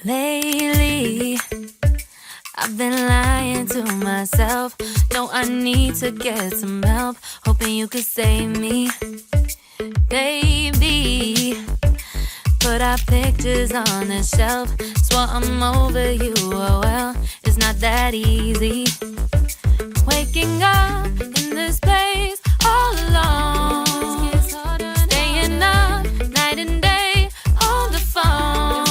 Lately, I've been lying to myself. No, I need to get some help. Hoping you could save me, baby. Put our pictures on the shelf. Swore I'm over you, oh well, it's not that easy. Waking up in this place all alone. Staying up night and day on the phone.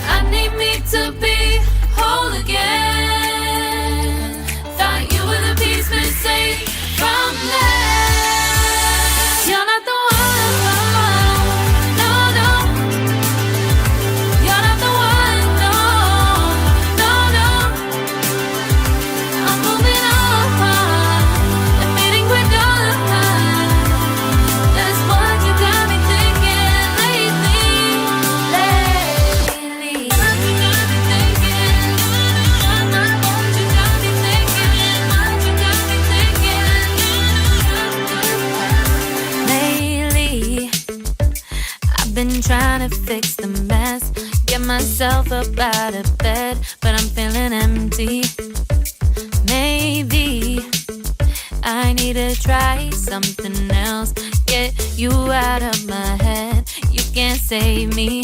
I need me to be whole again. Thought you were the piece missing from that. You're not the trying to fix the mess, get myself up out of bed, but I'm feeling empty. Maybe I need to try something else, get you out of my head. You can't save me.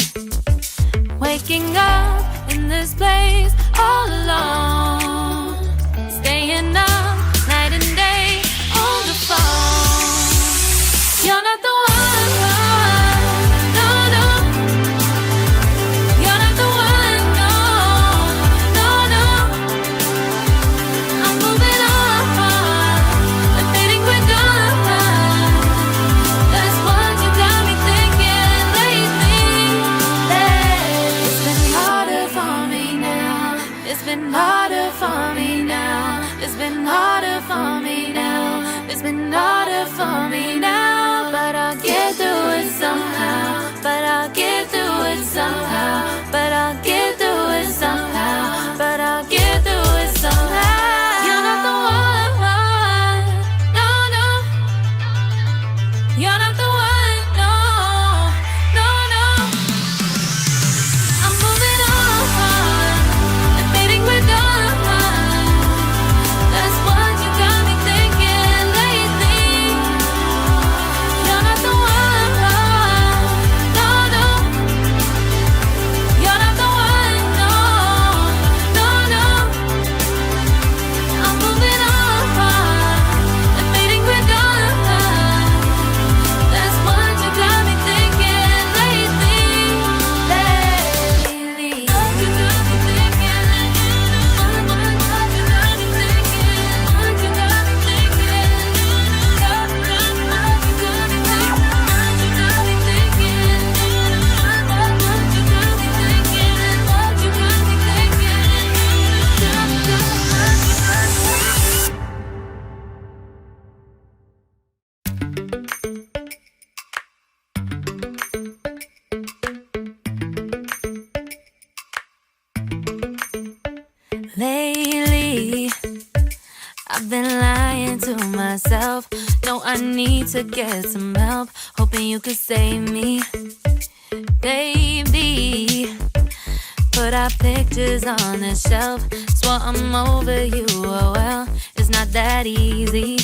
Waking up in this place all alone, staying up night and day on the phone. You're not the one. It's been harder for me now. It's been harder for me now. It's been harder for me now. But I'll get through it somehow. But I'll get through it somehow. But I'll get through it somehow. But I'll get through it somehow. You're not the one. No, no. You're not the one. No, no, no. I'm moving on. Lately, I've been lying to myself. No, I need to get some help. Hoping you could save me, baby. Put our pictures on the shelf. Swore I'm over you, oh well, it's not that easy.